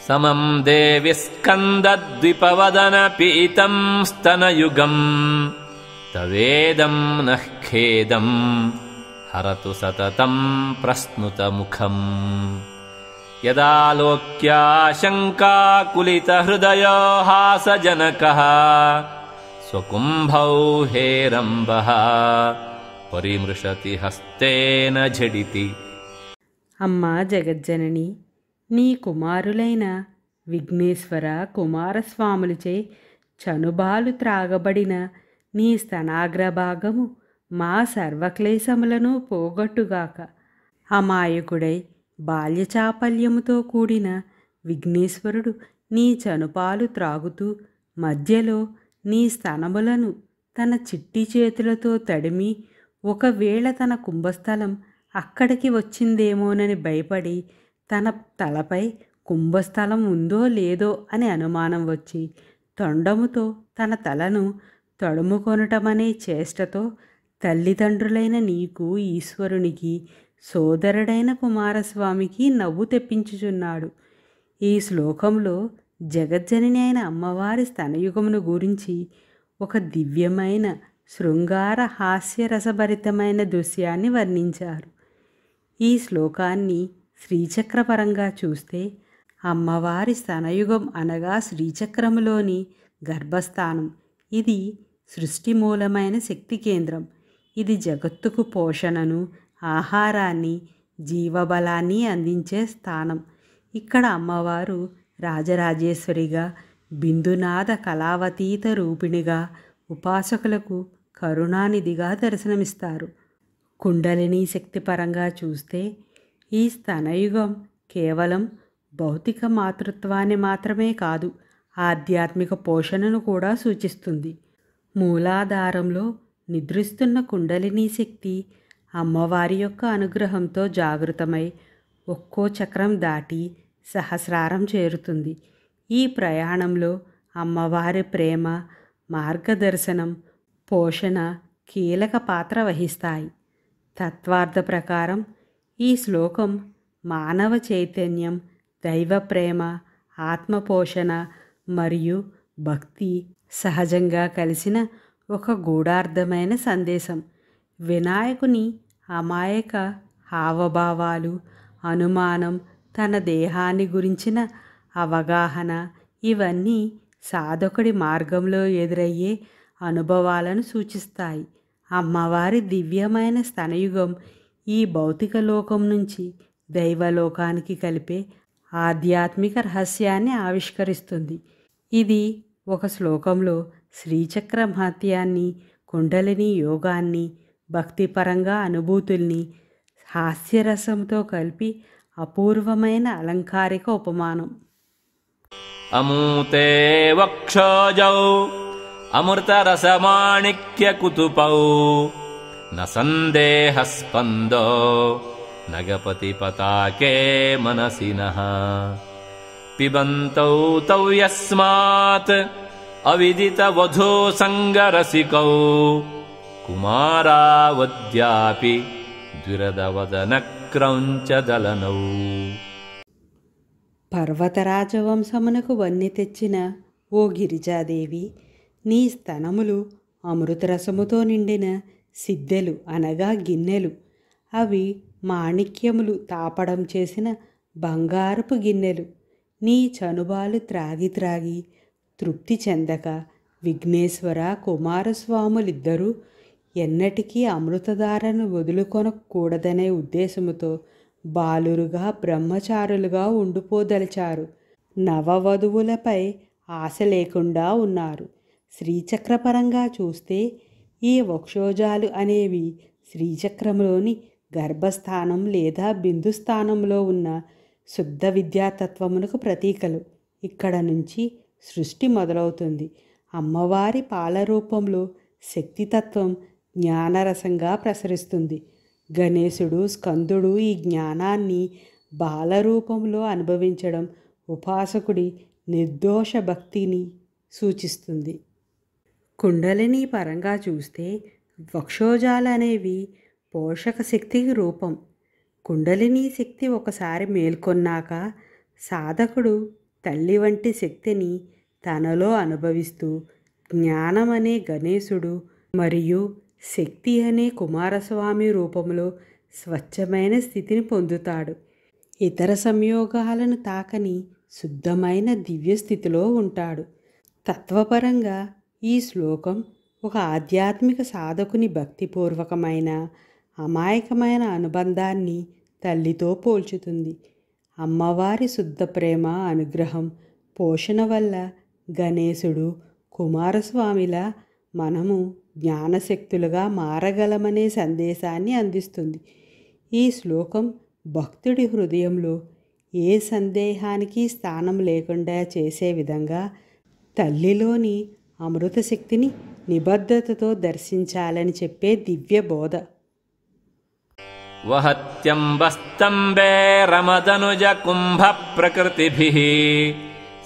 సమం దేవి స్కందద్విపవదన పీతం స్తనయుగం తవేదం నః ఖేదం హరతు సతతం ప్రస్నుతముఖం యదాలోక్యాశంకాకులితహృదయో హాసజనకః స్వకుంభౌ హేరంబః పరిమృశతి హస్తేన ఝడితి. అమ్మా జగజ్జనని, నీ కుమారులైన విఘ్నేశ్వర కుమారస్వాములచే చనుబాలు త్రాగబడిన నీ స్తనాగ్రభాగము మా సర్వక్లేశములను పోగొట్టుగాక. అమాయకుడై బాల్యచాపల్యముతో కూడిన విఘ్నేశ్వరుడు నీ చనుపాలు త్రాగుతూ మధ్యలో నీ స్తనములను తన చిట్టి చేతులతో తడిమి, ఒకవేళ తన కుంభస్థలం అక్కడికి వచ్చిందేమోనని భయపడి తన తలపై కుంభస్థలం ఉందో లేదో అని అనుమానం వచ్చి తొండముతో తన తలను తడుముకొనటమనే చేష్టతో తల్లిదండ్రులైన నీకు, ఈశ్వరునికి, సోదరుడైన కుమారస్వామికి నవ్వు తెప్పించుచున్నాడు. ఈ శ్లోకంలో జగజ్జనని అయిన అమ్మవారి స్తనయుగమును గురించి ఒక దివ్యమైన శృంగార హాస్యరసభరితమైన దృశ్యాన్ని వర్ణించారు. ఈ శ్లోకాన్ని శ్రీచక్రపరంగా చూస్తే అమ్మవారి స్తనయుగం అనగా శ్రీచక్రములోని గర్భస్థానం. ఇది సృష్టి మూలమైన శక్తి కేంద్రం. ఇది జగత్తుకు పోషణను, ఆహారాన్ని, జీవబలాన్ని అందించే స్థానం. ఇక్కడ అమ్మవారు రాజరాజేశ్వరిగా, బిందునాథ కళావతీత రూపిణిగా, ఉపాసకులకు కరుణానిధిగా దర్శనమిస్తారు. కుండలిని శక్తిపరంగా చూస్తే ఈ స్తనయుగం కేవలం భౌతిక మాతృత్వాన్ని మాత్రమే కాదు, ఆధ్యాత్మిక పోషణను కూడా సూచిస్తుంది. మూలాధారంలో నిద్రిస్తున్న కుండలిని శక్తి అమ్మవారి యొక్క అనుగ్రహంతో జాగృతమై ఒక్కో చక్రం దాటి సహస్రారం చేరుతుంది. ఈ ప్రయాణంలో అమ్మవారి ప్రేమ, మార్గదర్శనం, పోషణ కీలక పాత్ర వహిస్తాయి. తత్వార్థ ప్రకారం ఈ శ్లోకం మానవ చైతన్యం, దైవ ప్రేమ, ఆత్మపోషణ మరియు భక్తి సహజంగా కలిసిన ఒక గూఢార్థమైన సందేశం. వినాయకుని అమాయక హావభావాలు, అనుమానం, తన దేహాన్ని గురించిన అవగాహన ఇవన్నీ సాధకుడి మార్గంలో ఎదురయ్యే అనుభవాలను సూచిస్తాయి. అమ్మవారి దివ్యమైన స్తనయుగం ఈ భౌతిక లోకం నుంచి దైవలోకానికి కలిపే ఆధ్యాత్మిక రహస్యాన్ని ఆవిష్కరిస్తుంది. ఇది ఒక శ్లోకంలో శ్రీచక్ర మహత్యాన్ని, కుండలిని యోగాన్ని, భక్తిపరంగా అనుభూతుల్ని హాస్యరసంతో కలిపి అపూర్వమైన అలంకారిక ఉపమానం. అమూతే వక్షోజౌ అమృతరసమాణిక్యకుతుపౌ న సందేహస్పందో నగపతి పతాకే మనసినః పిబంతౌ తౌ యస్మాత్ అవిదితవధూ సంగరసికౌ కుమారావద్యాపి ద్విరదవదన క్రౌంచదలనౌ. పర్వతరాజవంశమునకు వన్నె తెచ్చిన ఓ గిరిజాదేవి, నీ స్తనములు అమృతరసముతో నిండిన సిద్దెలు అనగా గిన్నెలు. అవి మాణిక్యములు తాపడం చేసిన బంగారపు గిన్నెలు. నీ చనుబాలు త్రాగి త్రాగి తృప్తి చెందక విఘ్నేశ్వర కుమారస్వాములిద్దరూ ఎన్నటికీ అమృతధారను వదులుకొనకూడదనే ఉద్దేశముతో బాలురుగా బ్రహ్మచారులుగా ఉండిపోదలిచారు. నవవధువులపై ఆశ లేకుండా ఉన్నారు. శ్రీచక్రపరంగా చూస్తే ఈ వక్షోజాలు అనేవి శ్రీచక్రంలోని గర్భస్థానం లేదా బిందుస్థానంలో ఉన్న శుద్ధ విద్యాతత్వమునకు ప్రతీకలు. ఇక్కడ నుంచి సృష్టి మొదలవుతుంది. అమ్మవారి పాల రూపంలో శక్తితత్వం జ్ఞానరసంగా ప్రసరిస్తుంది. గణేశుడు, స్కందుడు ఈ జ్ఞానాన్ని బాలరూపంలో అనుభవించడం ఉపాసకుడి నిర్దోష భక్తిని సూచిస్తుంది. కుండలిని పరంగా చూస్తే వక్షోజాలు అనేవి పోషక శక్తికి రూపం. కుండలిని శక్తి ఒకసారి మేల్కొన్నాక సాధకుడు తల్లి వంటి శక్తిని తనలో అనుభవిస్తూ జ్ఞానం అనే గణేశుడు మరియు శక్తి అనే కుమారస్వామి రూపంలో స్వచ్ఛమైన స్థితిని పొందుతాడు. ఇతర సంయోగాలను తాకని శుద్ధమైన దివ్య స్థితిలో ఉంటాడు. తత్వపరంగా ఈ శ్లోకం ఒక ఆధ్యాత్మిక సాధకుని భక్తిపూర్వకమైన అమాయకమైన అనుబంధాన్ని తల్లితో పోల్చుతుంది. అమ్మవారి శుద్ధ ప్రేమ, అనుగ్రహం, పోషణ వల్ల గణేశుడు, కుమారస్వామిలా మనము జ్ఞానశక్తులుగా మారగలమనే సందేశాన్ని అందిస్తుంది. ఈ శ్లోకం భక్తుడి హృదయంలో ఏ సందేహానికి స్థానం లేకుండా చేసే విధంగా తల్లిలోని అమృత శక్తిని నిబద్ధతతో దర్శించాలని చెప్పే దివ్య బోధ. వహత్యంబస్తంబే రమదనుజ కుంభ ప్రకృతిభిః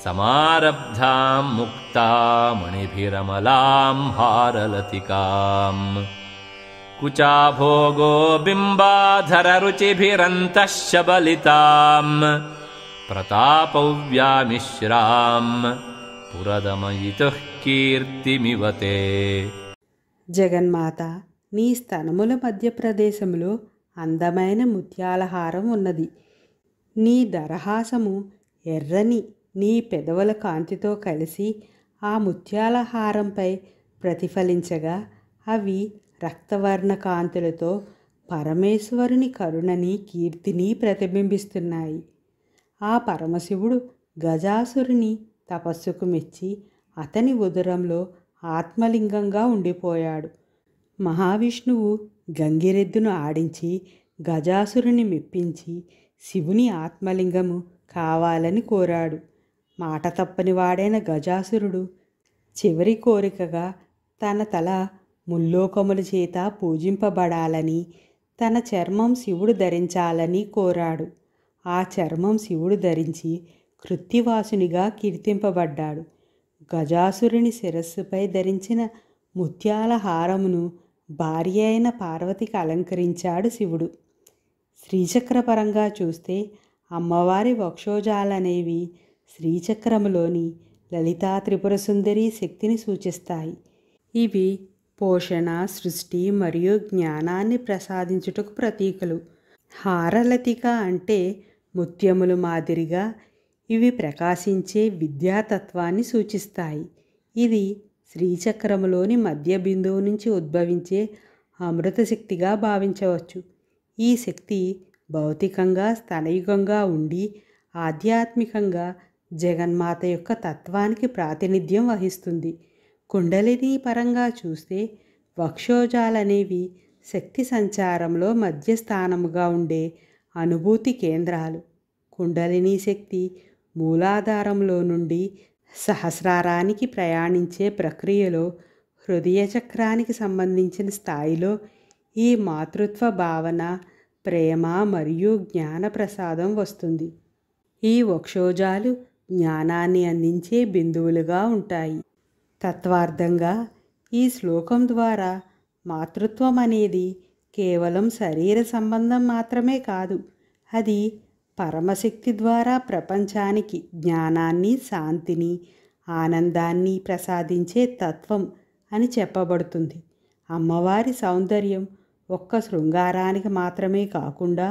సమారబ్ధాం ముక్తామణిభిరమలాం హారలతికాం కుచాభోగో బింబాధర రుచిభిరంతః శబలితాం ప్రతాపవ్యామిశ్రాం పురదమయితుః కీర్తిమివతే. జగన్మాత, నీ స్తనముల మధ్య ప్రదేశంలో అందమైన ముత్యాల హారం ఉన్నది. నీ దరహాసము ఎర్రని నీ పెదవుల కాంతితో కలిసి ఆ ముత్యాల హారంపై ప్రతిఫలించగా అవి రక్తవర్ణ కాంతులతో పరమేశ్వరుని కరుణని, కీర్తిని ప్రతిబింబిస్తున్నాయి. ఆ పరమశివుడు గజాసురుని తపస్సుకు మెచ్చి అతని ఉదరంలో ఆత్మలింగంగా ఉండిపోయాడు. మహావిష్ణువు గంగిరెద్దును ఆడించి గజాసురుని మెప్పించి శివుని ఆత్మలింగము కావాలని కోరాడు. మాట తప్పని వాడైన గజాసురుడు చివరి కోరికగా తన తల ముల్లోకముల చేత పూజింపబడాలని, తన చర్మం శివుడు ధరించాలని కోరాడు. ఆ చర్మం శివుడు ధరించి కృత్తివాసునిగా కీర్తింపబడ్డాడు. గజాసురుని శిరస్సుపై ధరించిన ముత్యాల హారమును భార్య అయిన పార్వతికి అలంకరించాడు శివుడు. శ్రీచక్రపరంగా చూస్తే అమ్మవారి వక్షోజాలనేవి శ్రీచక్రములోని లలితా త్రిపుర సుందరి శక్తిని సూచిస్తాయి. ఇవి పోషణ, సృష్టి మరియు జ్ఞానాన్ని ప్రసాదించుటకు ప్రతీకలు. హారలతిక అంటే ముత్యములు మాదిరిగా ఇవి ప్రకాశించే విద్యాతత్వాన్ని సూచిస్తాయి. ఇది శ్రీచక్రములోని మధ్య బిందువు నుంచి ఉద్భవించే అమృత శక్తిగా భావించవచ్చు. ఈ శక్తి భౌతికంగా స్తనయుగంగా ఉండి ఆధ్యాత్మికంగా జగన్మాత యొక్క తత్వానికి ప్రాతినిధ్యం వహిస్తుంది. కుండలిని పరంగా చూస్తే వక్షోజాలనేవి శక్తి సంచారంలో మధ్యస్థానముగా ఉండే అనుభూతి కేంద్రాలు. కుండలిని శక్తి మూలాధారంలో నుండి సహస్రారానికి ప్రయాణించే ప్రక్రియలో హృదయ చక్రానికి సంబంధించిన స్థాయిలో ఈ మాతృత్వ భావన, ప్రేమ మరియు జ్ఞాన ప్రసాదం వస్తుంది. ఈ వక్షోజాలు జ్ఞానాన్ని అందించే బిందువులుగా ఉంటాయి. తత్వార్థంగా ఈ శ్లోకం ద్వారా మాతృత్వం అనేది కేవలం శరీర సంబంధం మాత్రమే కాదు, అది పరమశక్తి ద్వారా ప్రపంచానికి జ్ఞానాన్ని, శాంతిని, ఆనందాన్ని ప్రసాదించే తత్వం అని చెప్పబడుతుంది. అమ్మవారి సౌందర్యం ఒక్క శృంగారానికి మాత్రమే కాకుండా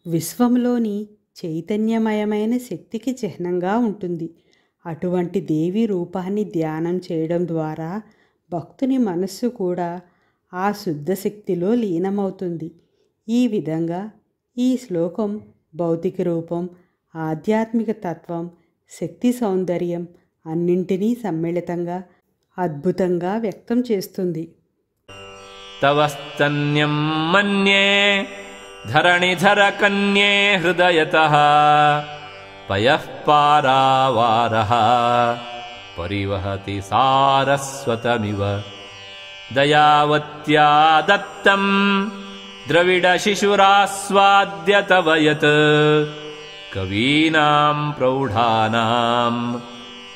విశ్వంలోని చైతన్యమయమైన శక్తికి చిహ్నంగా ఉంటుంది. అటువంటి దేవి రూపాన్ని ధ్యానం చేయడం ద్వారా భక్తుని మనస్సు కూడా ఆ శుద్ధ శక్తిలో లీనమవుతుంది. ఈ విధంగా ఈ శ్లోకం భౌతిక రూపం, ఆధ్యాత్మిక తత్వం, శక్తి సౌందర్యం అన్నింటినీ సమ్మిళితంగా అద్భుతంగా వ్యక్తం చేస్తుంది. తవస్తన్యం మన్యే ధరణిధర కన్యే హృదయతః పయః పారావారః పరివహతి సారస్వతమివ దయావత్యా దత్తం ద్రవిడ శిశురాస్వాద్య తవ యత్ కవీనాం ప్రౌఢానాం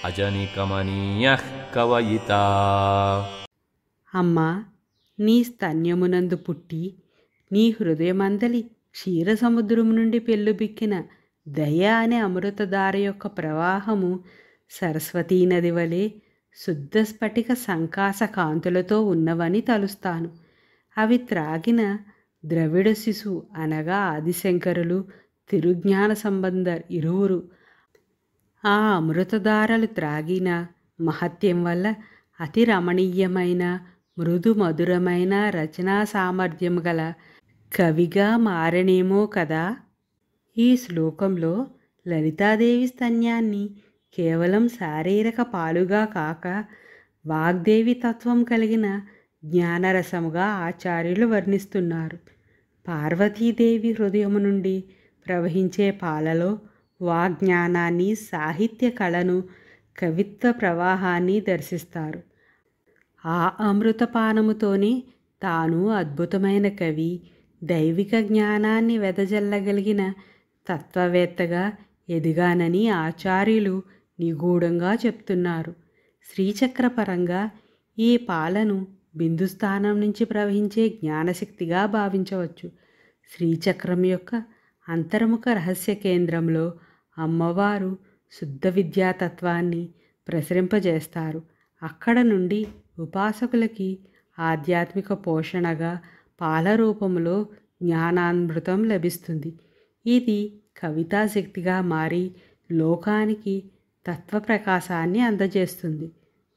అజనికమనీయః కవయితా. అమ్మా, నీ స్తన్యమునందు పుట్టి నీ హృదయమందలి క్షీరసముద్రము నుండి పెళ్ళుబిక్కిన దయ అనే అమృతధార యొక్క ప్రవాహము సరస్వతీ నది వలె శుద్ధ స్ఫటిక సంకాస కాంతులతో ఉన్నవని తలుస్తాను. అవి త్రాగిన ద్రవిడ శిశు అనగా ఆదిశంకరులు, తిరుజ్ఞాన సంబంధర్ ఇరువురు ఆ అమృతధారలు త్రాగిన మహత్యం వల్ల అతి రమణీయమైన మృదు మధురమైన రచనా సామర్థ్యం గల కవిగా మారనేమో కదా. ఈ శ్లోకంలో లలితాదేవి స్తన్యాన్ని కేవలం శారీరక పాలుగా కాక వాగ్దేవి తత్వం కలిగిన జ్ఞానరసముగా ఆచార్యులు వర్ణిస్తున్నారు. పార్వతీదేవి హృదయము నుండి ప్రవహించే పాలలో వాగ్జ్ఞానాన్ని, సాహిత్య కళను, కవిత్వ ప్రవాహాన్ని దర్శిస్తారు. ఆ అమృతపానముతోనే తాను అద్భుతమైన కవి, దైవిక జ్ఞానాన్ని వెదజల్లగలిగిన తత్వవేత్తగా ఎదిగానని ఆచార్యులు నిగూఢంగా చెప్తున్నారు. శ్రీచక్రపరంగా ఈ పాలను బిందుస్థానం నుంచి ప్రవహించే జ్ఞానశక్తిగా భావించవచ్చు. శ్రీచక్రం యొక్క అంతర్ముఖ రహస్య కేంద్రంలో అమ్మవారు శుద్ధ విద్యాతత్వాన్ని ప్రసరింపజేస్తారు. అక్కడ నుండి ఉపాసకులకి ఆధ్యాత్మిక పోషణగా పాల రూపంలో జ్ఞానామృతం లభిస్తుంది. ఇది కవితా శక్తిగా మారి లోకానికి తత్వప్రకాశాన్ని అందజేస్తుంది.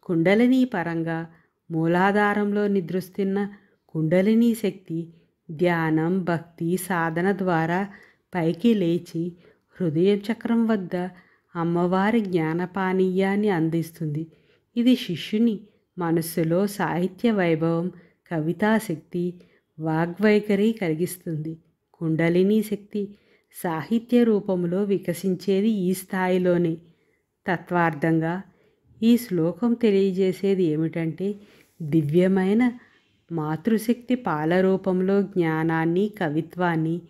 కుండలిని పరంగా మూలాధారంలో నిద్రిస్తున్న కుండలిని శక్తి ధ్యానం, భక్తి సాధన ద్వారా పైకి లేచి హృదయ చక్రం వద్ద అమ్మవారి జ్ఞానపానీయాన్ని అందిస్తుంది. ఇది శిష్యుని మనస్సులో సాహిత్య వైభవం, కవితాశక్తి, వాగ్వైఖరి కలిగిస్తుంది. కుండలిని శక్తి సాహిత్య రూపంలో వికసించేది ఈ స్థాయిలోనే. తత్వార్థంగా ఈ శ్లోకం తెలియజేసేది ఏమిటంటే, దివ్యమైన మాతృశక్తి పాల రూపంలో జ్ఞానాన్ని, కవిత్వాన్ని,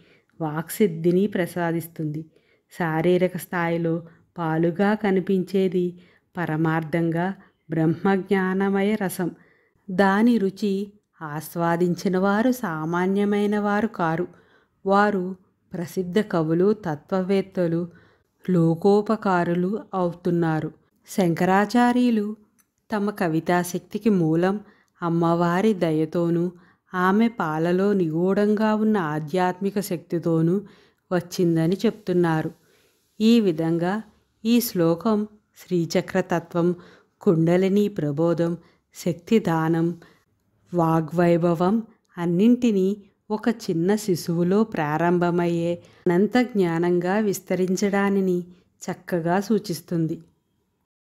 వాక్సిద్ధిని ప్రసాదిస్తుంది. శారీరక స్థాయిలో పాలుగా కనిపించేది పరమార్థంగా బ్రహ్మజ్ఞానమయ రసం. దాని రుచి ఆస్వాదించిన వారు సామాన్యమైన వారు కారు. వారు ప్రసిద్ధ కవులు, తత్వవేత్తలు, లోకోపకారులు అవుతున్నారు. శంకరాచార్యులు తమ కవితాశక్తికి మూలం అమ్మవారి దయతోనూ ఆమె పాలలో నిగూఢంగా ఉన్న ఆధ్యాత్మిక శక్తితోనూ వచ్చిందని చెప్తున్నారు. ఈ విధంగా ఈ శ్లోకం శ్రీచక్రతత్వం, కుండలిని ప్రబోధం, శక్తిదానం, వాగ్వైభవం అన్నింటినీ ఒక చిన్న శిశువులో ప్రారంభమయ్యే అనంత జ్ఞానంగా విస్తరించడాన్ని చక్కగా సూచిస్తుంది.